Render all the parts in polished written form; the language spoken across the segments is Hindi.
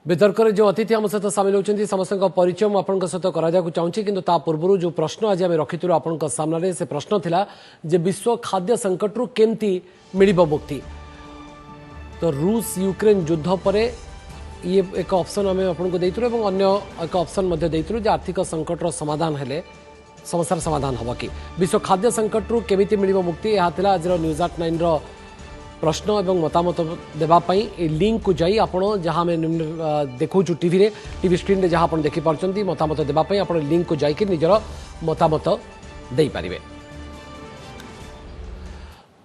वितर्क जो अतिथि आम सहित सामिल होती समस्त परिचय मुझे सहित करा चाहूँगी कि पूर्व जो प्रश्न आज आम रखी आपण सामने से प्रश्न थिला जे विश्व खाद्य संकट रु केमती मिल मुक्ति। तो रूस यूक्रेन युद्ध पर ये एक ऑप्शन आम आपको देइथुरु अन्य एक ऑप्शन देइथुरु जे आर्थिक संकट समाधान हेले समस्यार समाधान हम कि विश्व खाद्य संकट रु केमिति मिल मुक्ति। यह थिला आज न्यूज 89 रो प्रश्न एवं मतामत देवाई ए लिंक को जाई आपण जहां में देखु टीवी स्क्रीन रे जहां आपण देखि पारछंती मतामत देवाई आपण लिंक को जाई कि निजर मतामत देई पारिबे।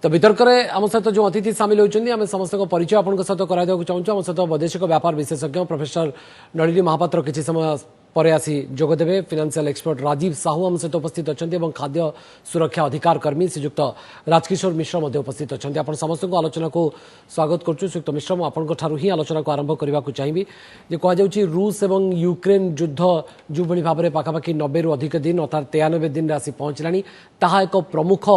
तो वितर्क में आम सहित जो अतिथि सामिल होती आम समस्त परिचय आपन सहित करा चाहूँ। आम सहित वैदेशिक व्यापार विशेषज्ञ प्रोफेसर नलिनी महापात्र किसी समय पर आसी जोगदेवे। फाइनेंशियल एक्सपर्ट राजीव साहू आम सहित उपस्थित अच्छा खाद्य सुरक्षा अधिकार कर्मी श्रीजुक्त राजकिशोर मिश्र उपस्थित अच्छा। आप समस्त आलोचना को स्वागत करुँ। श्रीयुक्त मिश्र मुझे ही आलोचना को आरंभ करने को चाहिए जे कहुच्छी रूस और यूक्रेन युद्ध जो भाव में पाखापाखि 90 रु अधिक दिन अर्थात 93 दिन आसी पहुंचलानी ताहा एक प्रमुख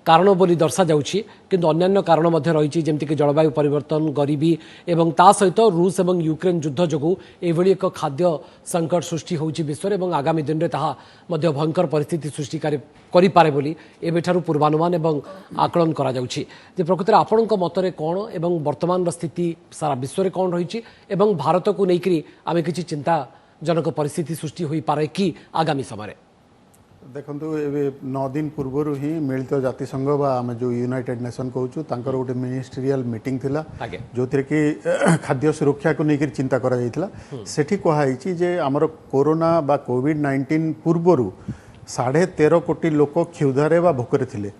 कारण बोली दर्शा जाउछि किंतु अन्यान्य कारण मध्य रही जमती कि जलवायु परिवर्तन गरीबी एवं ता सहित रूस और यूक्रेन युद्ध जो एभली एक खाद्य संकट सृष्टि होउछि विश्व एवं आगामी दिन में ताहा मध्य भयंकर परिस्थिति सृष्टि करिपारे बोली एबेठारु पूर्वानुमान एवं आकलन करा जाउछि। जे प्रकृत आपणक मतरे कौन एवं वर्तमान स्थिति सारा विश्व कौन रही एवं भारत को लेकर आम किसी चिंताजनक परिस्थिति सृष्टि हो पारे कि आगामी समय देखु 9 दिन पूर्वर ही मिलित जातिसंघ आम जो यूनाइटेड नेशन कहूँ गोटे मिनिस्ट्रियल मीटिंग थिला जो थी कि खाद्य सुरक्षा को लेकर चिंता करा जायतिला। सेठी कहाई जे आमर कोरोना बा कोविड-19 पूर्वर 13.5 कोटी लोक क्षुधारे बा भोकरे थिले।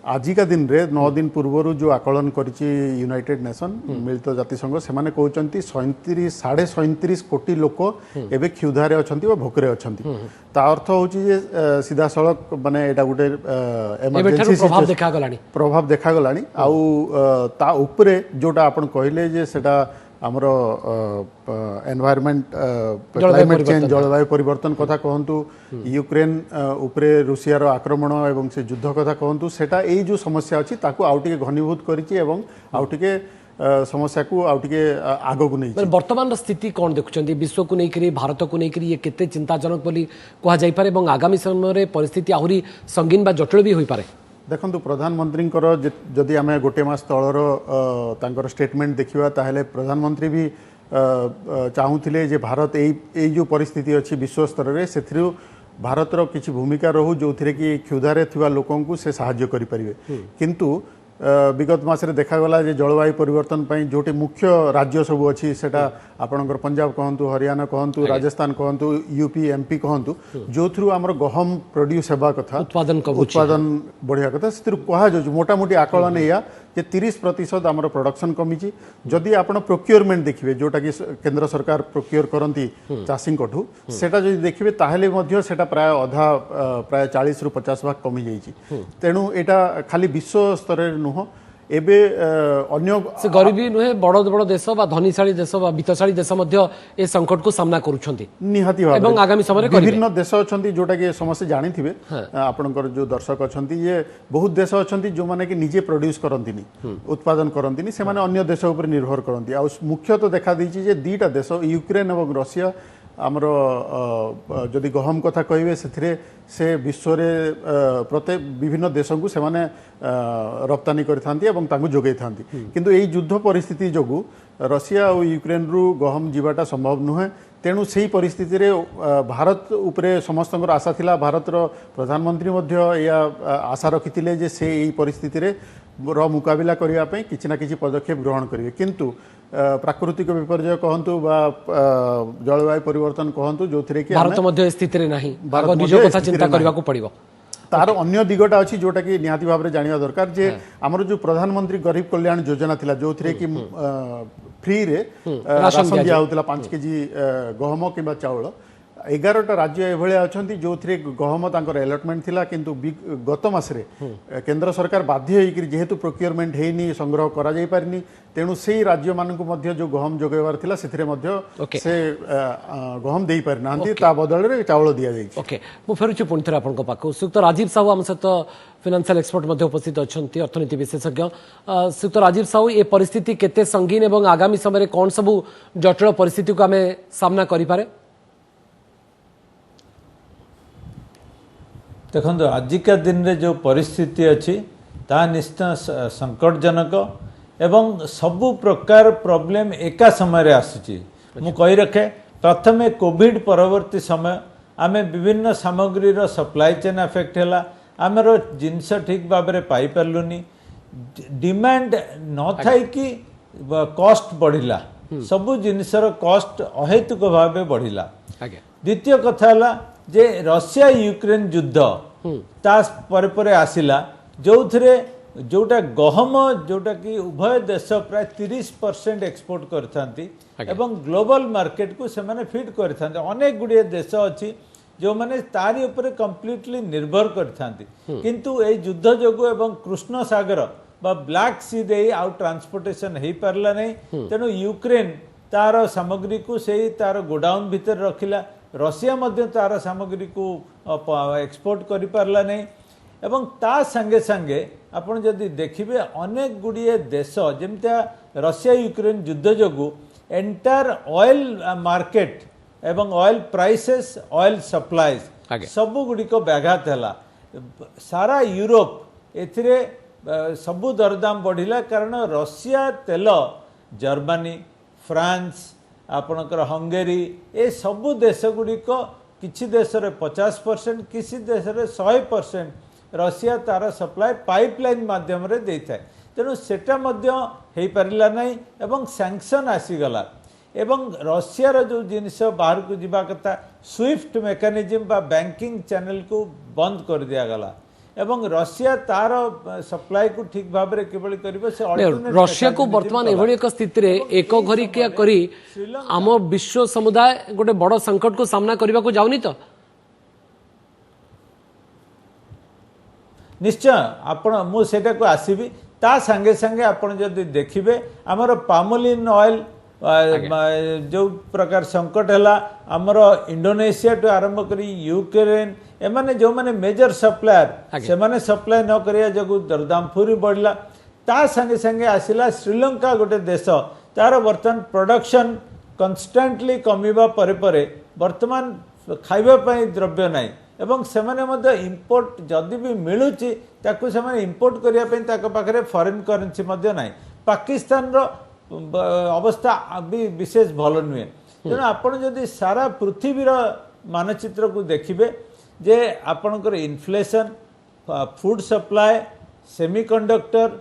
आजिका दिन रे 9 दिन पूर्वर जो आकलन करिछि यूनाइटेड नेशन मिलित जातिसंघ से माने कहउचंती 37.5 कोटी लोक एबे क्षुधारे अछंती बा भोकरे अछंती। ता अर्थ होछि जे सीधा सड़क माने एटा गुटे इमरजेंसी प्रभाव देखा गलानी आउ ता ऊपरे जोटा आपण कहले जे सेटा आमर एनवायरमेंट क्लाइमेट चेंज जलवायु परिवर्तन कथा कहतु यूक्रेन उपरे रूसिया रो आक्रमण एवं से युद्ध कथा कहतु सेटा एई जो समस्या अछि ताकू आउटिके घनीभूत करिछि एवं आउटिके समस्या को आउटिके आगो को नहीं। वर्तमान स्थिति कौन देखुछंती विश्व को लेकर भारत को लेकर ये केते चिंताजनक बोली कहा जाय पारे एवं आगामी समय रे परिस्थिति आहुरी संगीन बा जटिल भी होई पारे। देखु प्रधानमंत्री जदि आम गोटे मास तलर स्टेटमेंट देखा ताहले प्रधानमंत्री भी चाहूले जे भारत यही जो परिस्थिति अच्छी विश्व स्तर में से भारतर किसी भूमिका रहू जो थे कि क्षुधारे थिबा लोकों को से साहाय्य करि परिबे। किंतु विगत मासरे देखा जे जलवायु परिवर्तन पर जोटे मुख्य राज्य सब अच्छी सेटा आपणकर पंजाब कहतु हरियाणा कहतु राजस्थान कहतु यूपी एमपी कहतु जो थ्रु आमर गहम प्रोड्यूस हेबा कथा उत्पादन बढ़िया कथा से कह जाऊँ मोटामोटी आकलन या 30% आमर प्रोडक्शन कमी। जदि आपण प्रोक्योरमेंट देखिए जोटा कि केंद्र सरकार प्रोक्योर करती चाषी सेटा जदि देखिए ताहले मध्य सेटा प्राय अधा प्राय 40 रु 50 भाग कमी जाइए। तेणु एटा खाली विश्व स्तर नुह एबे अन्य से गरीबी नुहे बड़ बड़ देश बा धनीशाली देश बा वित्तशाली देश मध्य ए संकट को सामना करूछंती निहाती भाव एवं आगामी समय विभिन्न देश अछंती जोटा कि समस्त जानिथिबे आपनकर जो दर्शक अछंती ये बहुत देश अछंती जो माने कि निजे प्रोड्यूस करंतीनी उत्पादन करंतीनी से माने अन्य देश ऊपर निर्भर करंती। आ मुख्यतः देखा दैछि जे दुईटा देश यूक्रेन एवं रशिया आमर जदि गहम कथा कहे से विश्व प्रत्येक विभिन्न देश को से रप्तानी कर जोगे था। किंतु यही युद्ध परिस्थिति जो रशिया और यूक्रेन रु गहम जीवाटा संभव नुहे। तेणु से परिस्थिति रे भारत उपरे समस्त आशा थिला। भारतर प्रधानमंत्री या आशा रखी जे से यही परिस्थिति रे मुकाबिला करने किसी ना किसी पदक्षेप ग्रहण करेंगे। किंतु प्राकृतिक विपर्यय कहतु जलवायु परिवर्तन कहतु जो थे कि भारत मध्य स्थिति रे नहीं निज कथा चिंता करबा को पड़िबो। तार अन्य दिगटा अच्छी जोटा कि निहाती भाव में जाना दरकार जे आमर जो प्रधानमंत्री गरीब कल्याण योजना थिला जो थे कि फ्री रे राशन दिया होता 5 केजी गहम कि चाउल एगारटा राज्य एभଳି अछंती जो थिरे गहम तांकर अलॉटमेंट थिला किंतु गत मासरे केंद्र सरकार बाध्य होइकरी जेहेतु प्रोक्योरमेंट हेनी संग्रह करा जाई पारनी तेणु से राज्य मानक मध्य जो गहम जोगेबार थिला सेथिरे मध्य से गहम देई पार नांती ता बदल रे चावल दिया जाई ओके मु फेरुछु पुणी थरे आपन पाखु सुक्त राजीव साहू आम सहित फाइनेंशियल एक्सपर्ट मध्य उपस्थित अछंती अर्थनीति विशेषज्ञ सुक्त राजीव साहू ए परिस्थिति केते संगीन एवं आगामी समय रे कोन सबु जटिल परिस्थिति को आमे सामना करि पारे देखो आजिका दिन रे जो परिस्थिति अच्छी ता निश्चय संकटजनक एवं सबु प्रकार प्रॉब्लम एका समय रे आसुची मु कहि रखे प्रथमे कोविड परवर्ती समय आमे विभिन्न सामग्री रो सप्लाई चेन अफेक्ट हैला आमर जिनस ठीक भाव में पाई पार्लुनी डिमांड न थाई कि कॉस्ट बढ़िला सबु जिनसर कॉस्ट अहेतुक भाव बढ़िला द्वितीय कथा है जे रशिया यूक्रेन युद्ध ता पर आसिला जो थे जोटा गहम जोटा कि उभय देश प्राय 30% एक्सपोर्ट करथांती एवं ग्लोबल मार्केट को से माने फीड करथांती अनेक गुड़िए देश अच्छी जो माने तारी ऊपर कंप्लीटली निर्भर करथांती किंतु ए युद्ध जोगु एवं कृष्ण सागर बा ब्लैक सी दे आउ ट्रांसपोर्टेशन हे परला नहीं तेणु यूक्रेन तार सामग्री को से तार गोडाउन भीतर रखिला रशिया मध्य तार सामग्री को एक्सपोर्ट करि परला नहीं एवं ता संगे संगे आपण जदि देखिबे अनेक गुड़िए देश जेमता रशिया यूक्रेन युद्ध जोगु एंटायर ऑयल मार्केट एवं ऑयल प्राइसेस ऑयल सप्लाईज सबु गुडी को व्याघात हैला सारा यूरोप एथिरे सबु दरदाम बढ़िला कारण रशिया तेल जर्मनी फ्रांस आपणकर हंगेरी ए सबु देश गुडी को किछि देश रे 50% किसी देश रे 100% रशिया तार सप्लाई पाइपलाइन माध्यम रे देइथाय तेणु सेटा मध्य हेई परिला नै एवं सैंक्शन आसीगला एवं रशिया जो जिनिस बाहर को जीवा कथा स्विफ्ट मेकानिज्म बा बैंकिंग चैनल को बंद कर दिया गला एवं रशिया तार सप्लाई को ठीक भाव में केवल करिबो से रशिया को वर्तमान एभଳି एक स्थिति रे एक घरी क्या करी आम विश्व समुदाय गोटे बड़ संकट को सामना करबा को जाउनी तो निश्चय आपण मु सेटा को आसीबी ता संगे संगे आपण जदि देखिबे हमर पामोलिन ऑयल जो प्रकार संकट है आमर इंडोनेशिया टू आरंभ करी यूक्रेन एमाने जो माने मेजर सप्लायर से माने सप्लाई न करिया जगु दरदाम फुरी बढ़ला ता संगे संगे आसिला श्रीलंका गोटे देश तार वर्तमान प्रोडक्शन कन्स्टेंटली कमिबा परे परे वर्तमान खाइबा पई द्रव्य नाही एवं से माने मध्य इंपोर्ट जदि भी मिलुची ताकू से माने इंपोर्ट करिया पई ताक पाखरे फॉरेन करेंसी मध्य नाही पाकिस्तान रो अवस्था भी विशेष भल नुहे तेणु आपण जदि सारा पृथ्वीर मानचित्र को देखिबे जे आपणकर inflation food supply semiconductor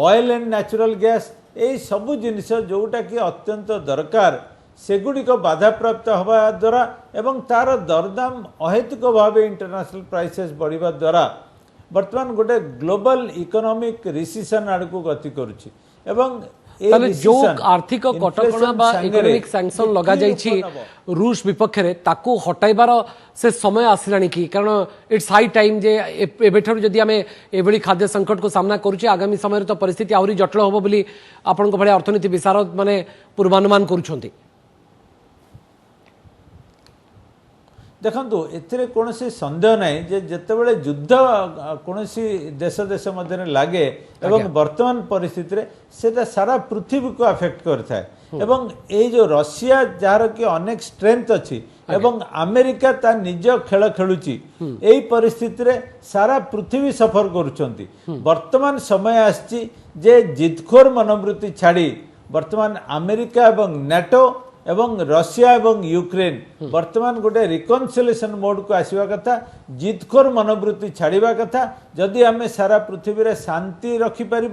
oil and natural gas यही सबु जिनिस जोटा कि अत्यंत दरकार सेगुड़ी को बाधा प्राप्त हवा द्वारा एवं तार दरदाम अहेतुक भाव इंटरनेशनल प्राइसेस बढ़िबा द्वारा वर्तमान गोटे ग्लोबल इकोनॉमिक रिसेशन आड़ को गति करुछि एवं जो आर्थिक कटकणा बा इकोनॉमिक सैंक्शन लगा जाइछि रूस विपक्ष रे ताकू हटाइबार से समय आसिलानी कि कारण इट्स हाई टाइम जे एबेठर जदि आमे एभली खाद्य संकट को सामना करूछि आगामी समय तो परिस्थिति आहुरी जटिल होबो बोली आपन को भले अर्थनीति विशारद माने पूर्वानुमान करूछंती देखो एथिरे कोनोसी संदेह नहीं जे जेतेबेले युद्ध कोनोसी देश देश मध्य लागे एवं वर्तमान परिस्थिति रे सेटा सारा पृथ्वी को अफेक्ट करथाय एवं ए जो रशिया जार कि अनेक स्ट्रेंथ अछि एवं अमेरिका ता निज खेल खेलुची एई परिस्थिति रे सारा पृथ्वी सफर करूछंती वर्तमान समय आछि जे जिदखोर मनोवृत्ति छाड़ी वर्तमान अमेरिका एवं नाटो एवं रशिया एवं यूक्रेन वर्तमान गोटे रिकनसिलेशन मोड को आसवा कथा जिदखोर मनोवृत्ति छाड़ा कथा जदि आम सारा पृथ्वी रे शांति रखिपर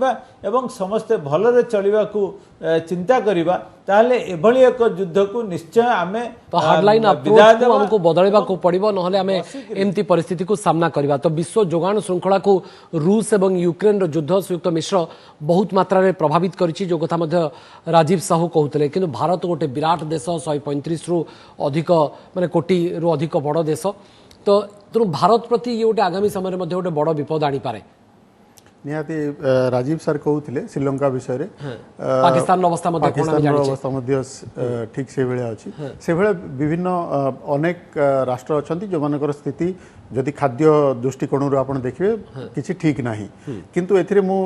एवं समस्ते भलरे चलने को चिंता करिबा ताहले एभली एक युद्ध को निश्चय आमे तो हार्डलाइन अप्रोच को हमको बदलवा को पड़िबो नहले आमे एमती परिस्थिति को सामना करबा। तो विश्व जोगाण श्रृंखला को रूस एवं यूक्रेन रो युद्ध संयुक्त मिश्र बहुत मात्रा रे प्रभावित करिछि जो कथा मध्य राजीव साहू कहउतले किंतु भारत गोटे विराट देश 135 रु अधिक माने कोटी रु अधिक बड़ देश तो तेणु भारत प्रति ये गोटे आगामी समय मध्य गोटे बड़ विपद आनी पारे निहाती राजीव सर कहते श्रीलंका विषय रे पाकिस्तान अवस्था मध्य कोन हम जानि अवस्था मध्य ठीक से भेले अछि से भेले विभिन्न अनेक राष्ट्र अछंती जो मानकर स्थिति जदि खाद्य दृष्टिकोण रो आपण देखिबे किछि ठीक नाही किंतु एथिरे मु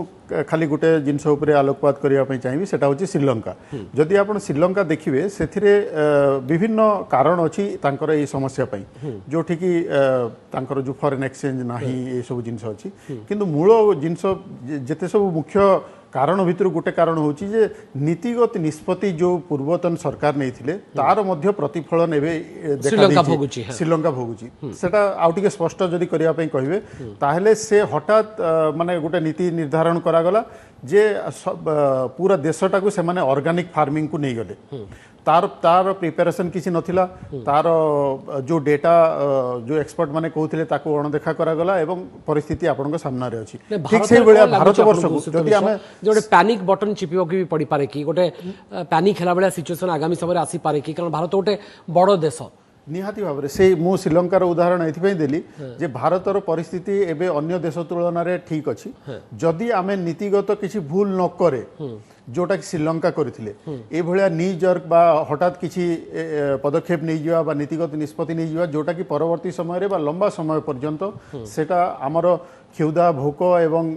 खाली गोटे जिनस उपरे आलोकपात करिया पई चाहिबी सेटा होछि श्रीलंका जदि आपण श्रीलंका देखिबे सेथिरे विभिन्न कारण अछि तांकर ए समस्या पई जो ठिकी तांकर जो फॉरेन एक्सचेंज नाही ए सब जिनस अछि किंतु मूल जिनस जेते सब मुख्य कारण भितर गोटे कारण होची जे नीतिगत निष्पत्ति जो पूर्वतन सरकार नहीं थिले तार मध्य प्रतिफलन एबे श्रीलंका भोगुची सेटा आउटिके स्पष्ट जदि करिया पई कहिबे ताहले से हठात माने गोटे नीति निर्धारण करा गला जे पूरा देशटा को से माने ऑर्गेनिक फार्मिंग को नहीं गले तार तार प्रिपरेशन किसी नथिला तार जो डेटा जो एक्सपर्ट माने कहउथिले ताको अणदेखा करा गला एवं परिस्थिति आपन सामना रे अछि ठीक से बेले भारत वर्ष को जदि हमें जोटे पैनिक बटन चिपिबो की भी पड़ी पारे कि गोटे पैनिक हेला बेला सिचुएशन आगामी समय आसी पारे कि कारण भारत गोटे बड़ देश निहाती भाव से मु श्रीलंकार उदाहरण एथि देली जे भारतर परिस्थिति एबे अन्य देश तुलना रे ठीक अछि जदि आमे नीतिगत किछि भूल न करे जोटा कि श्रीलंका करथिले ए भलिया नीजर्क बा हठात किछि पदक्षेप नै जिवा बा नीतिगत निष्पत्ति नै जिवा जोटा कि परवर्ती समय रे बा लंबा समय पर्यंत सेटा हमर क्षुधा भोक एवं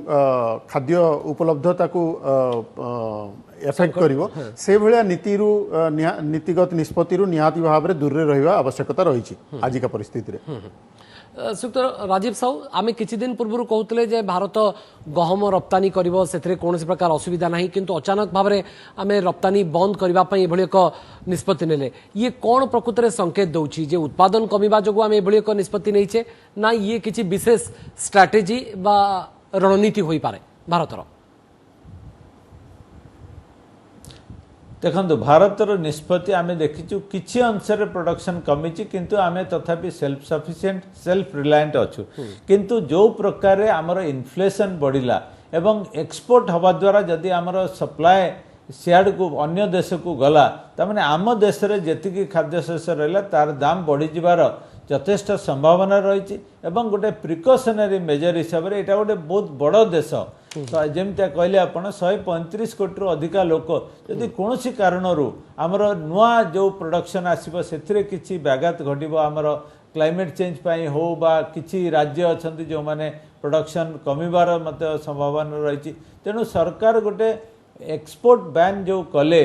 खाद्य उपलब्धता को एफेक्ट करिवो से भलिया नीतिगत निष्पत्ति रु निहाती भाव रे दूर रे रहिबा आवश्यकता रहिछि आजिका परिस्थिति रे सुक्त राजीव साहू आम किछि दिन पूर्व कहते जे भारत गहम रप्तानी करिवो सेथरे कोनोसी प्रकार असुविधा नाही किंतु अचानक भाव में आम रप्तानी बंद करबा पई एभली एक निष्पत्ति नेले ये कौन प्रकृत रे संकेत दउछि जे उत्पादन कमिबा जगु आम एभली एक निष्पत्ति नैछे ना ये किछि विशेष स्ट्रैटेजी बा रणनीति होई पारे भारतर देखो भारतर निष्पत्ति आम देखीचु किसी अंश प्रोडक्शन कमी किंतु आम तथापि सेल्फ सफिशिएंट सेल्फ रिलायंट अच्छु किंतु जो प्रकार आमर इन्फ्लेशन बढ़िला एवं एक्सपोर्ट हवा द्वारा जदि आमर सप्लाय सियाड को अन्य देश को गला तमाने आम देश रे जेतिकी खाद्य शस्य रहला तार दाम बढ़ी जिबार यथेष्ट संभावना रही एवं गोटे प्रिकॉशनरी मेजर हिसाब से यहाँ गोटे बहुत बड़ देश तो जमी कहले आप 135 कोटी रु अधिका लोक जदि कौन कारण आमर नुआ जो प्रोडक्शन आसो से किसी व्याघात घटव आमर क्लाइमेट चेंज पाई हो बा किसी राज्य अच्छा जो मैंने प्रोडक्शन कमिबार मत संभावना रही तेणु सरकार गोटे एक्सपोर्ट बैन जो कले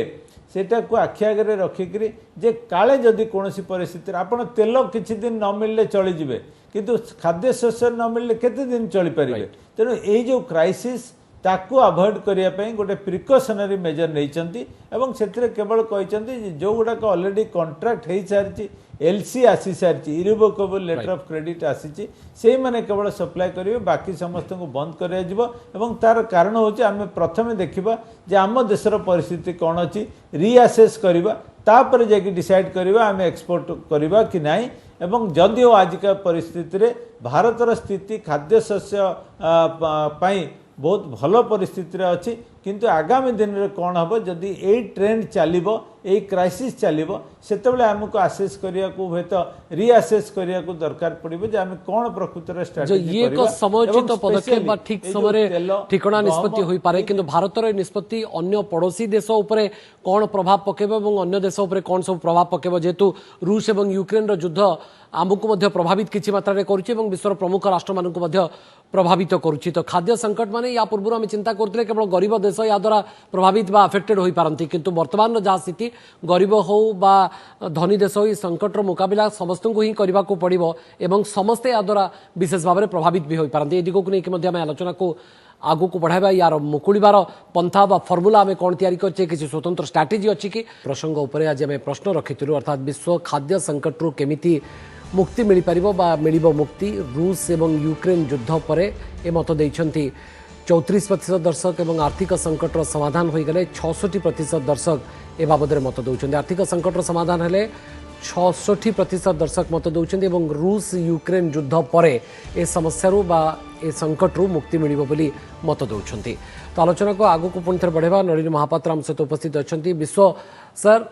सेटा को आखि आगे रखिकी जे काले जदि कौन परिस्थिति आपड़ तेल किछि दिन न मिलले चली जिवे किंतु खाद्य शस्य न मिलले केते दिन चली पारे तेणु ये जो क्राइसिस ताकू अवॉइड करिया पई गोटे प्रिकॉशनरी मेजर नैचंती एवं सेतिरे केवल कहिचंती जो गुडाक ऑलरेडी कॉन्ट्रैक्ट हेई सारची एलसी आसी Sarchi irrevocable letter of credit आसीची से माने केवल सप्लाई करिवे बाकी समस्त को बंद करिया जिवो एवं तार कारण होची आमे प्रथमे देखिबा जे आम देशर परिस्थिति कोन अछि रीअसेस करिबा तापर जेकी डिसाइड करिबा आमे एक्सपोर्ट करिबा कि नाही एवं जदिओ आजिका परिस्थिति रे भारतर स्थिति खाद्य शस्य पाई बहुत भल परिस्थिति अच्छी किंतु आगामी दिन में कौन हम जदि यही ट्रेंड चलो यही क्राइसिस चलो से आमको आसेस करने को हे तो रीअसेस करने को दरकार पड़े जे आम कौन प्रकृत स्ट्रेटेजी समयोचित पदक्षेप ठीक समय ठिकना निष्पत्ति हो पारे किंतु भारतर निष्पत्ति अन्य पड़ोसी देश उपरे कौन प्रभाव पकेब और अन्य देश उपरे कौन सब प्रभाव पकेब जेहेतु रूस और यूक्रेन युद्ध आमको प्रभावित किसी मात्रा करुच्ची विश्वर प्रमुख राष्ट्र मानक प्रभावित करुच्ची तो खाद्य संकट माने या पूर्व आम चिंता करते केवल गरीब देश या द्वारा प्रभावित बा अफेक्टेड हो पारती किंतु वर्तमान जहाँ स्थिति गरीब हो बा धनी देश हो संकटर मुकाबला समस्त को ही करने को पड़ो एवं समस्ते या द्वारा विशेष भाव में प्रभावित भी हो पारती दिग को लेकिन आलोचना को आगु को बढ़ावा यार मुकुड़बार पंथा बा फर्मुला आम कौन तैयारी करछे किसी स्वतंत्र स्ट्राटेजी अच्छी कि प्रसंग उपर आज आम प्रश्न रखिलु अर्थात विश्व खाद्य संकट केमिति मुक्ति मिल पारिबो बा मिलिबो मुक्ति रूस एवं यूक्रेन युद्ध पर ए मत देइछंती 34% दर्शक एवं आर्थिक संकटर समाधान हो गले 66% दर्शक ए बाबद मत दौरान। आर्थिक संकटर समाधान हेले 66% दर्शक मत दौरान। रूस यूक्रेन युद्ध पर ए समस्या ए संकट मुक्ति मिल मत दौरान। तो आलोचना को आगू को पुणी थे बढ़ेगा। नलिनी महापात्र आम सहित उपस्थित अच्छा। विश्व सर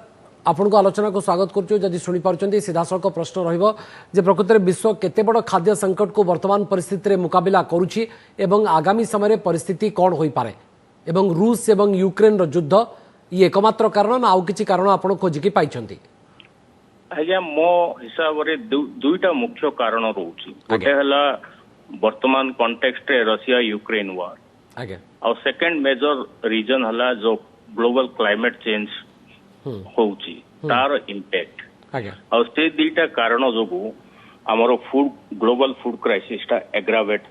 आपण को आलोचना को स्वागत करुँ। जदि शुणी पार्टी सीधासख प्रश्न रही प्रकृत में विश्व केते बड़ खाद्य संकट को वर्तमान परिस्थिति रे मुकाबिला करुछि एवं आगामी समय परिस्थिति कौन हो पारे एवं रूस एवं यूक्रेन युद्ध ये एकमात्र कारण ना आउ किछि कारण आपण खोजिकी पाइछंती? आज्ञा मो हिसाब रे दुईटा मुख्य कारण रोची। गोटे हला वर्तमान कॉन्टेक्स्ट रे रशिया यूक्रेन वार आगे और सेकंड मेजर रीजन हला जो ग्लोबल क्लाइमेट चेंज होउची तार इंपैक्ट आगे और से दुईटा कारण जोगु हमरो फूड ग्लोबल फूड क्राइसिस टा एग्रावेट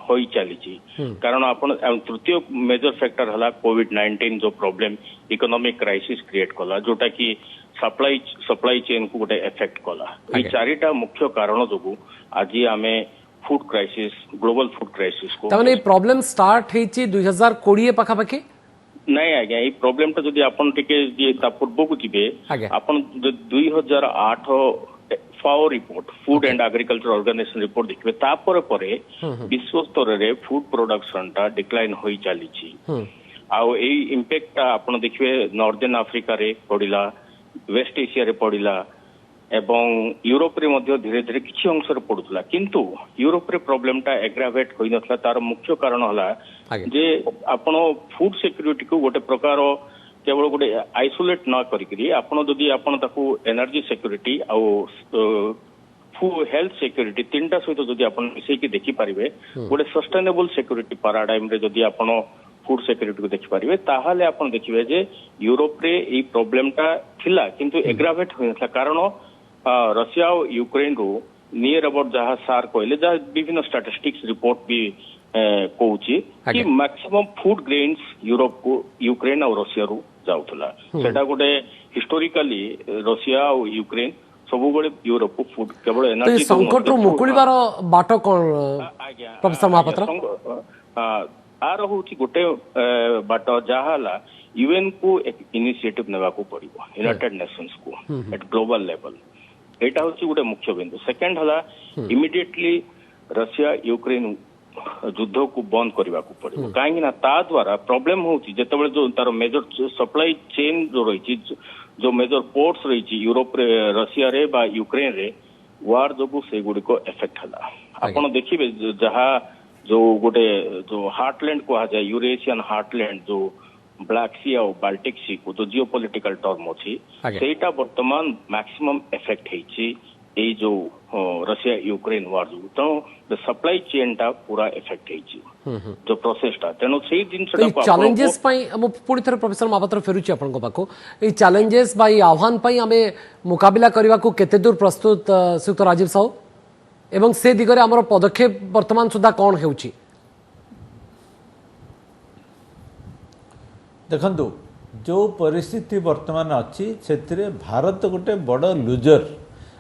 होई चलीची। कारण आपण तृतीय मेजर फैक्टर हला कोविड-19 जो प्रॉब्लम इकोनॉमिक क्राइसिस क्रिएट कला जोटा कि सप्लाई चेन को गोटे इफेक्ट कला। ये चारिटा मुख्य कारण जोगु आज आमे food crisis global food crisis को तमने प्रॉब्लम स्टार्ट हेची 2020 पाखा पाखी नहीं आज्ञा ये प्रॉब्लम टा जदि आपण टिके ता पूर्व को जिबे आपण 2008 FAO report food and agriculture organization report देखबे ता परे विश्व स्तर रे फूड प्रोडक्शन टा डिक्लाइन होई चलीची। आ ए इंपैक्ट टा आपण देखबे नॉर्दर्न अफ्रीका रे पडिला, वेस्ट एशिया रे पडिला एवं यूरोप रे मध्य धीरे धीरे किछि अंश रे पडुतला। किंतु यूरोप रे प्रॉब्लम टा एग्रावेट होई नथला। तार मुख्य कारण हला जे आपण फूड सिक्योरिटी को गोटे प्रकार केवल गोटे आइसोलेट न करिकरी आपण जदि आपण ताकू एनर्जी सिक्योरिटी आ हेल्थ सिक्योरिटी तीनटा सहित जदि आपण मिसई के देखि पारिबे गोटे सस्टेनेबल सिक्योरिटी पैराडाइम रे जदि आपण फूड सिक्योरिटी को देखि पारिबे ताहाले आपण देखिबे जे यूरोप रे ई प्रॉब्लम टा थिला किंतु एग्रावेट होइनथला। कारण रशिया और यूक्रेन रो नियर अबाउट जहाँ सार कहले जहाँ विभिन्न स्टैटिस्टिक्स रिपोर्ट भी कहूची कि मैक्सिमम फूड ग्रेन्स यूरोप को यूक्रेन और रशिया रू जाउथला। सेटा गोटे हिस्टोरिकली रशिया और यूक्रेन सब बड़े यूरोप को फूड केवल एनर्जी संकट रो मुकुलिबार बाट कोन प्रोफेसर महापात्र आर होची गोटे बाट जहाला यूएन को एक इनिशिएटिव नेबा को पड़िबो यूनाइटेड नेशंस को एट ग्लोबल लेवल। एटा होची गोटे मुख्य बिंदु। सेकंड हला इमिडिएटली रशिया यूक्रेन युद्ध को बंद करबा को पड़िबो काहे ना ता द्वारा प्रॉब्लम होची जेतेबेले जो तार मेजर सप्लाई चेन जो रहिची जो मेजर पोर्ट्स रहिची यूरोप रे रशिया रे बा यूक्रेन रे वार जोगु से गुडी को इफेक्ट हला। आपण देखिबे जहा जो गोटे जो हार्टलैंड को जाए यूरेशियन हार्टलैंड जो ब्लैक सी और बाल्टिक सी को जो जियोपॉलिटिकल टर्म अच्छी सेटा वर्तमान मैक्सिमम इफेक्ट हेची ए जो रशिया यूक्रेन वार जो तो द सप्लाई चेन टा पूरा इफेक्ट हेची जो प्रोसेस टा तेनो सेही जिंसटा को चैलेंजेस पई हम पुणी थरे प्रोफेसर महापात्र फेरुची आपन को पाको ए चैलेंजेस बाई आह्वान पई हमें मुकाबला करबा को केते दूर प्रस्तुत सुत राजीव साहू एवं से दिगरे हमर पदक्षेप वर्तमान सुधा कौन हेउची? देखंतु जो परिस्थिति वर्तमान अच्छी से भारत गोटे बड़ लुजर।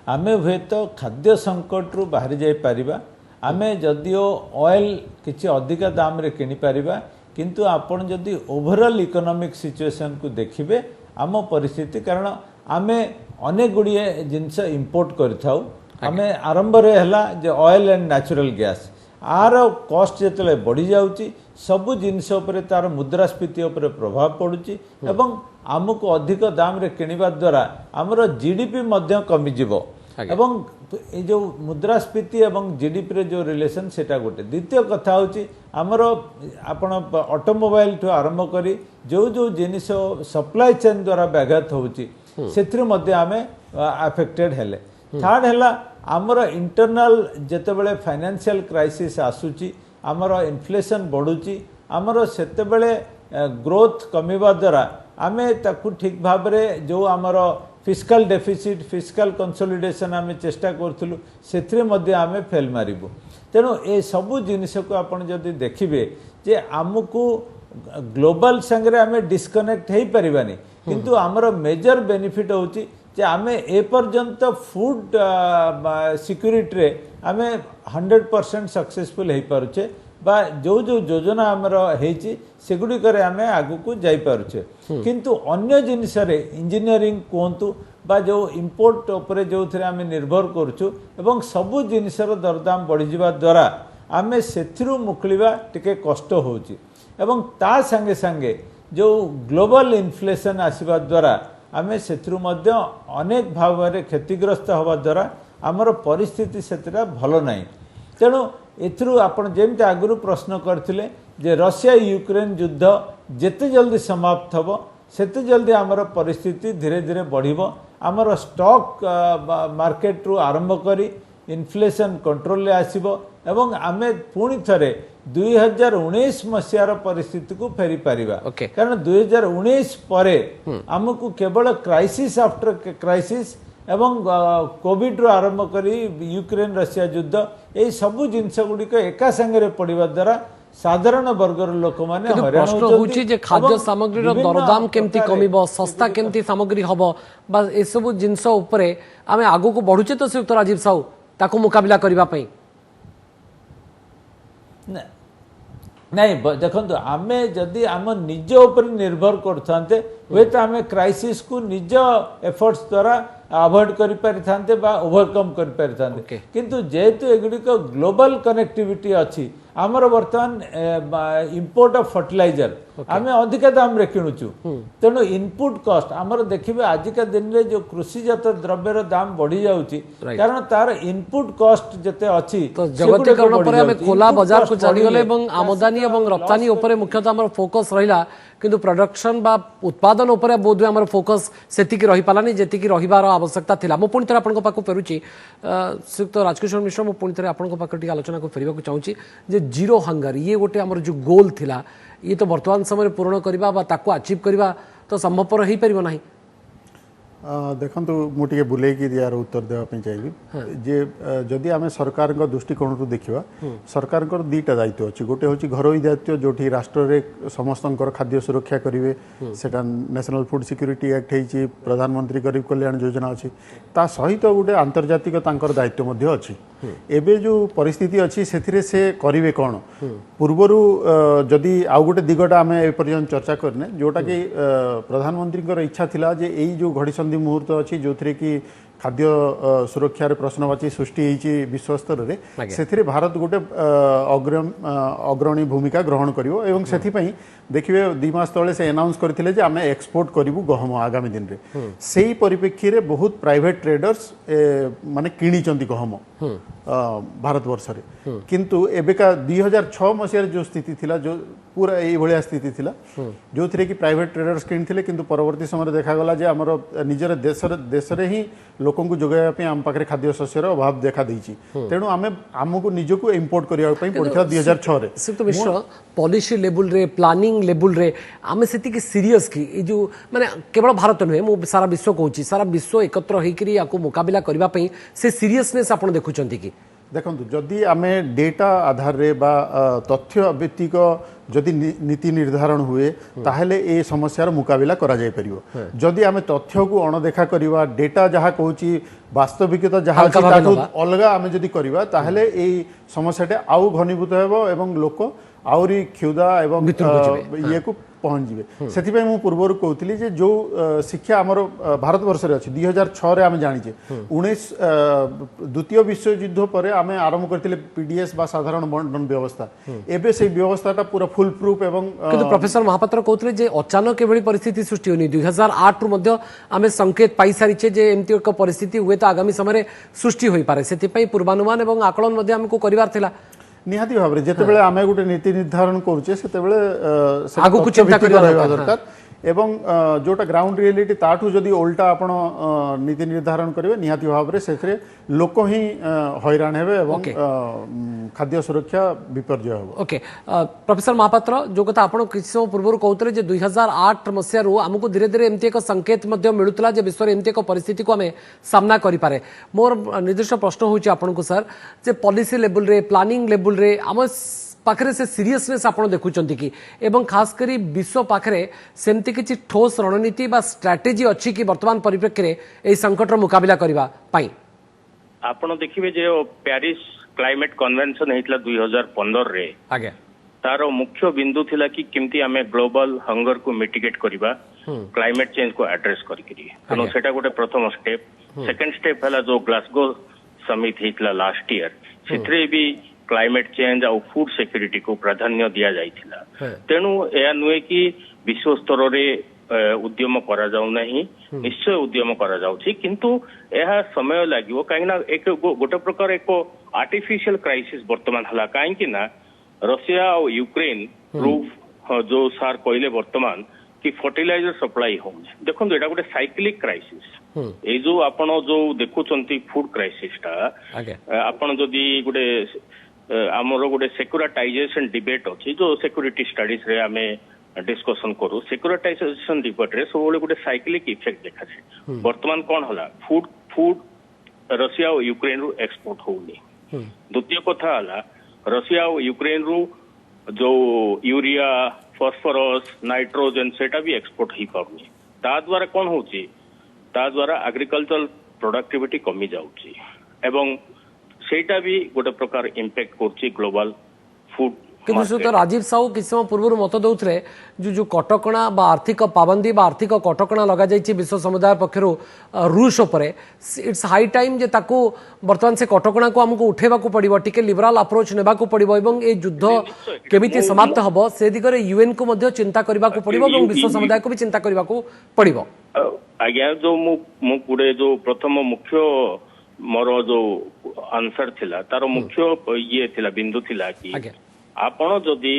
आमे हुए तो खाद्य संकट रु बाहरी जाई परिबा। आमे जदियो ऑयल किछि अधिका दाम रे किनि परिबा किंतु आपण जदि ओवरऑल इकोनॉमिक सिचुएशन को देखिबे आम परिस्थिति कारण आमे अनेक गुड़िए जिनस इंपोर्ट करिथाउ। आमे आरंभ रे हला जे ऑयल एंड नेचुरल गैस आर कॉस्ट जेतले बढ़ी जाउची सबु जिनस उपरे तार मुद्रास्फीति उपरे प्रभाव पड़ुची एवं आमको अधिक दाम रे किनिबा द्वारा हमर जीडीपी मध्य कमी जिवो एवं ए जो मुद्रास्फीति एवं जीडीपी रे जो रिलेशन सेटा गोटे। द्वितीय कथा होची हमर आपण ऑटोमोबाइल ठो आरंभ करी जो जो जिनिस सप्लाई चेन द्वारा व्याघात होची सेथि मध्य आमे अफेक्टेड हेले। थर्ड हैला आमर इंटरनल जेतेबेले फाइनेंशियल क्राइसिस आसुची आमर इन्फ्लेशन बढ़ुची आमर सेतेबेले ग्रोथ कमिबा द्वारा आमे ताकू ठीक भाव रे जो आमर फिस्कल डेफिसिट फिस्कल कंसोलिडेशन आमे चेष्टा करथुलु सेथरे मध्य आमे फेल मारिबो। तेणु ए सबु जिनिस को आपण जदि देखिबे जे आमको ग्लोबल संगे आमे डिस्कनेक्ट हेई परिबानी किंतु आमर मेजर बेनिफिट होची जे आमे ए पर्यंत फूड सिक्यूरिटी रे आमे 100% सक्सेसफुल हेई पारुचे बा जो जो योजना आमर हेची सेगुड़िकरे आमे आगु जाई पारुछे किंतु अन्य जिनिसरे इंजीनियरिंग कोंतु बा जो इंपोर्ट उपरे जो थरे आमे निर्भर करछु एवं सबु जिनिसर दरदाम बढ़ी जिबा द्वारा आमे सेथिरु मुक्लिबा टिके कष्ट होउची एवं ता संगे संगे जो ग्लोबल इन्फ्लेशन आसीबा द्वारा आमे सेथिरु मध्य अनेक भाव क्षतिग्रस्त हवा द्वारा आमर परिस्थिति सेतरा भलो नाही तेणु एथरु आपण जेमते आगुरु प्रश्न करथिले जे रशिया यूक्रेन युद्ध जेते जल्दी समाप्त हबो सेते जल्दी आमर परिस्थिति धीरे धीरे बढ़िबो आमर स्टॉक मार्केट रु आरंभ करी इन्फ्लेशन कंट्रोल ले आसीबो एवं आमे पुणी थरे 2019 मसियार परिस्थिति को फेरी पारिबा कारण 2019 परे हमकु केवल क्राइसिस आफ्टर क्राइसिस एवं कोविड रु आरंभ करी यूक्रेन रशिया युद्ध ए सबु जिनस गुडिक एका संगे पड़िबा द्वारा साधारण वर्गर लोक माने प्रश्न होची जे खाद्य सामग्री रो दरदाम केमती कमिबो सस्ता केमती सामग्री हबो बा ए सब जिंस ऊपर आमे आगो को बढ़ुचे तो संयुक्त राजीव साहू ताको मुकाबला करबा पई नहीं देखो आमे जदि आम निज ऊपर निर्भर करते हुए तो आम क्राइसिस को निज एफर्ट्स द्वारा अवॉइड कर पारि थांते बा ओवरकम कर पारि थांते किंतु जेहेतु एगुड़िक ग्लोबल कनेक्टिविटी अच्छी आमर वर्तमान इंपोर्ट ऑफ फर्टिलाइजर आमे अधिका दाम रे किणुचु तेणु इनपुट कॉस्ट आमर देखिबे आजिका दिन रे जो कृषिजात द्रव्यर दाम बढ़ी जाउची कारण तार इनपुट कॉस्ट जते अछि तो जगतीकरण पर आमे खोला बाजार को चली गले एवं आमदानी एवं रप्तानी ऊपर मुख्यतः हमर फोकस रहिला किंतु प्रोडक्शन बा उत्पादन ऊपर बोध हमर फोकस सेतिकी रही पालानी जेतिकी रहिबार आवश्यकता थिला मो पुणी थरे आपनको पाको फेरुची श्रीयुक्त राजकिशोर मिश्र मो पुणी थरे आपनको पाको टी आलोचना को फेरिबा को चाहूची जे जीरो हंगर ये गोटे हमर जो गोल थिला ये तो वर्तमान समय पूर्ण करबा बा ताको अचीव करबा तो संभवपर ही परिबो नाही देखंतु मु टिके बुले की यार उत्तर देवा पे चाहिए जे जदि आमे सरकार को दृष्टिकोण रु देखिबा सरकार को दीटा दायित्व अछि गोटे होछि घरोई दायित्व जोठी राष्ट्र रे समस्तंकर खाद्य सुरक्षा करिवे सेटा नेशनल फूड सिक्योरिटी एक्ट हेछि प्रधानमंत्री गरीब कल्याण योजना अछि ता सहित गोटे आंतर्जातिक तांकर दायित्व मध्ये अछि एबे जो परिस्थिति अछि सेथिरे से करिवे कोन पूर्वरु जदि आउ गोटे दिगटा आमे ए पर्यंत चर्चा करने जोटा कि प्रधानमंत्री को इच्छा थिला जे एई जो घड़ी संधि मुहूर्त अच्छी जो थी कि खाद्य सुरक्षार प्रश्नवाची सृष्टि होती विश्व स्तर में से भारत गोटे अग्रणी भूमिका ग्रहण करिवो एवं सेथिपई देखिए 2 मास तले से अनाउंस करथिले जे आमे एक्सपोर्ट करिवु गहम आगामी दिन रे सेही परिप्रेक्षी रे बहुत प्राइवेट ट्रेडर्स माने किणी चंदी गहम भारत वर्ष रे किंतु एबेका 2006 मसिया जो स्थिति थिला जो पूरा एई भलिया स्थिति थिला जो थरे कि प्राइवेट ट्रेडर्स किणथिले किंतु परवर्ती समय देखा गला जे हमर निजर देश रे ही लोकन को जोगाया पे आम पाखरे खाद्य शस्यर अभाव देखा देछि तेणु आमे हमकु निजको इंपोर्ट करिया पई पड़थिला 2006 रे सिर्फ मिश्र पॉलिसी लेवल रे प्लानिंग लेवल रे आमे सेति कि सीरियस की ए जो माने केवल भारत नुहे मो सारा विश्व कहूची सारा विश्व एकत्र होइकरी याको मुकाबला करबा पई से सीरियसनेस आपण देखुचंती कि देखंतु जदि आमे डेटा आधार रे बा तथ्य भित्तिक जदि नीति निर्धारण हुए ताहले ए समस्यार मुकाबला करा जाय परिबो जदि आमे तथ्य को अणदेखा करिवा डेटा जहा कहूची वास्तविकता जहा ताठू अलगा आमे जदि करिवा ताहले ए समस्याटे आउ घनीभूत हेबो एवं लोक आउरी क्षुदा एवं ये को पहुंच जिवे सेति मु पूर्वर कहउतली जे जो शिक्षा हमर भारत वर्ष रे अछि 2006 रे आमे जानि जे 19 द्वितीय विश्व युद्ध परे आमे आरंभ करथिले पीडीएस बा साधारण बंटन व्यवस्था एबे से व्यवस्थाटा पूरा फुल प्रूफ एवं किंतु प्रोफेसर महापात्र कहउतले जे अचानक एभली परिस्थिति सृष्टि होनी 2008 रु मध्ये आमे संकेत पाई सारिचे जे एमती एक परिस्थिति हुए तो आगामी समय सृष्टि होई पारे सेति पई पूर्वानुमान एवं आकलन मध्ये हमको करिवार थिला निहाती भाव रे जेतेबेले आमे गुटे नीति निर्धारण करूचे सेतेबेले आगु को चिंता करिवा दरकार एवं जोटा ग्राउंड रियलिटी ताठू जदि उल्टा आपण नीति निर्धारण करिवे निहाती भाव रे सेथरे लोक ही हैरान हेबे एवं खाद्य सुरक्षा विपर्जय होबो ओके प्रोफेसर महापात्र जो कथा आपण किछि समय पूर्व कहउतरे जे 2008 मसिया रु हमकु धीरे धीरे एमती एक संकेत मध्ये मिलुतला जे विश्व रे एमती एक परिस्थिति को हमें सामना करि पारे मोर निर्दिष्ट प्रश्न होची आपण को सर जे पॉलिसी लेवल रे प्लानिंग लेवल रे हम पाखरे से सीरियसनेस आपण देखुचंती कि एवं खास करी विश्व पाखरे सेमती किछि ठोस रणनीति बा स्ट्रेटेजी अछि कि वर्तमान परिप्रेक्षी रे एई संकट रो मुकाबला करबा पई आपण देखिबे जे पेरिस क्लाइमेट कन्वेंशन हेतला 2015 रे आगे तार मुख्य बिंदु थिला कि केमती आमे ग्लोबल हंगर को मिटिगेट करिबा क्लाइमेट चेंज को एड्रेस करिकरी तनो सेटा गोटे प्रथम स्टेप सेकंड स्टेप हला जो ग्लासगो समिट हेतला लास्ट ईयर सिथरे भी क्लाइमेट चेंज और फूड सिक्योरिटी को प्राधान्य दिया जाइथिला तेनु या नुए कि विश्व स्तर रे उद्यम करा जाउ नहीं निश्चय उद्यम करा जाउछि किंतु यह समय लागिवो काहेना एक गोटे प्रकार एक आर्टिफिशियल क्राइसिस वर्तमान हला काहे ना रशिया और यूक्रेन प्रूफ जो सार कहले वर्तमान कि फर्टिलाइजर सप्लाई हो देखो एटा गोटे साइक्लिक क्राइसिस ए जो आपण जो देखुचंती फूड क्राइसिस ता आपण जदी गोटे हमर गोटे सिक्योरिटाइजेशन डिबेट अछि जो सिक्योरिटी स्टडीज रे हमें डिस्कशन करू सिक्योरिटाइजेशन डिबेट रे सब गोटे साइक्लिक इफेक्ट देखा जाए वर्तमान कौन होला फूड रशिया और यूक्रेन रु एक्सपोर्ट होनी द्वितीय कथा होला रशिया और यूक्रेन रु जो यूरिया फॉस्फोरस नाइट्रोजन सेटा भी एक्सपोर्ट ही पाउनी ता द्वारा कौन होची ता द्वारा एग्रीकल्चरल प्रोडक्टिविटी कमी जाउची एवं सेटा भी गोटे प्रकार इंपैक्ट करची ग्लोबल फूड किंतु श्रीयुत राजीव साहू किसी समय पूर्व मत दौरे जो कटकणा आर्थिक पाबंदी आर्थिक कटकणा लग जाइए विश्व समुदाय पक्षर रूस उपरे इट्स हाई टाइम जे ताकू वर्तमान से कटकणा को हमको उठेबा को पड़िबो टिके लिबराल अप्रोच नेबा को पड़िबो एवं ए युद्ध केमिति समाप्त हबो से दिगरे यूएन को मध्य चिंता करबा को पड़िबो एवं विश्व समुदाय को भी चिंता करबा को पड़िबो आज्ञा जो मु गुडे जो प्रथम मुख्य मोर जो आंसर थिला तार मुख्य ये थिला बिंदु थिला कि आपण जदि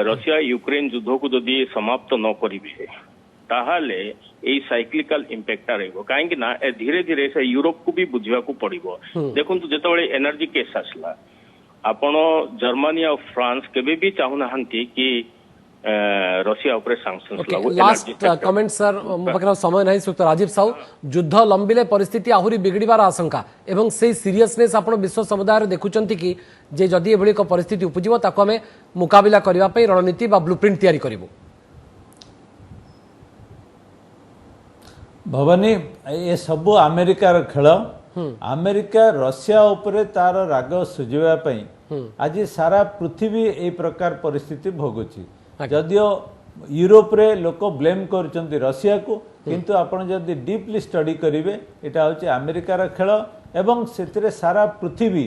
रशिया यूक्रेन युद्ध को जदि समाप्त न करिवे ताहाले ए साइक्लिकल इंपैक्ट रहइबो काहे कि ना धीरे धीरे से यूरोप को भी बुझिबा को पड़िबो देखंतु जेतबळे एनर्जी केस आसला आपण जर्मनी और फ्रांस केबे भी चाहू नाहंती कि रशिया ऊपर सैंक्शंस लागू लास्ट कमेंट सर मो समय नहीं श्रीयुत राजीव साहू युद्ध लंबिले परिस्थिति आहुरी बिगड़बार आशंका एवं से सीरियसनेस आपण विश्व समुदाय देखुचंती कि जे जदि एभली एक परिस्थिति उपजिबो ताको हमें मुकाबिला करबा पई रणनीति बा ब्लूप्रिंट तैयारी करिवो भवानी ये सब अमेरिकार खेल अमेरिका रशिया उपरे तार राग सुझावा पई आज सारा पृथ्वी ए प्रकार परिस्थिति भोगुची जदियो यूरोप रे लोक ब्लेम करचंती रशिया को किंतु आपण जदि डीपली स्टडी करिवे एटा होची अमेरिकार खेल एवं सेतिरे सारा पृथ्वी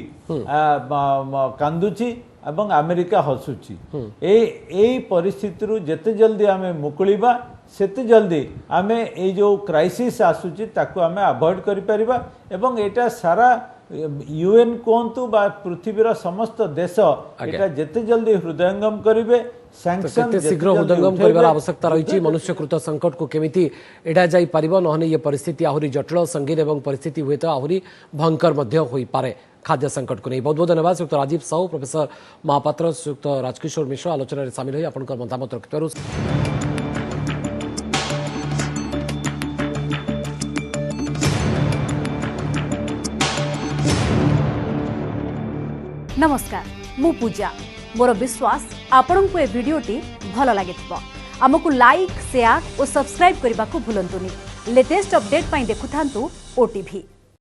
कांदुची एवं अमेरिका हसुची ए परिस्थिति रु जेते जल्दी आमे मुकुलिबा सेते जल्दी आमे ए जो क्राइसिस आसुची ताको आमे अवॉइड करि परिबा एवं एटा सारा यूएन कोंतु बा पृथ्वीर समस्त देश एटा जेते जल्दी हृदयंगम करिवे सैंक्शन शीघ्र हृदयंगम करिवार आवश्यकता रही मनुष्यकृत संकट को केमिति एडा जाई परिबो नहने ये परिस्थिति आहुरी जटिल संगीन एवं परिस्थिति हुए तो आहुरी भयंकर मध्य होई पारे खाद्य संकट को नहीं बहुत बहुत धन्यवाद श्रीयुक्त राजीव साहू प्रोफेसर महापात्र श्रीयुक्त राजकिशोर मिश्र आलोचना रे शामिल होई आपनकर मतामत रखिबारु नमस्कार मु पूजा मोर विश्वास आपण को ए वीडियोटी भल लगे आमको लाइक शेयर और सब्सक्राइब करने को भूलंतुनी लेटेस्ट अपडेट पाई देखुथांतु ओटीवी।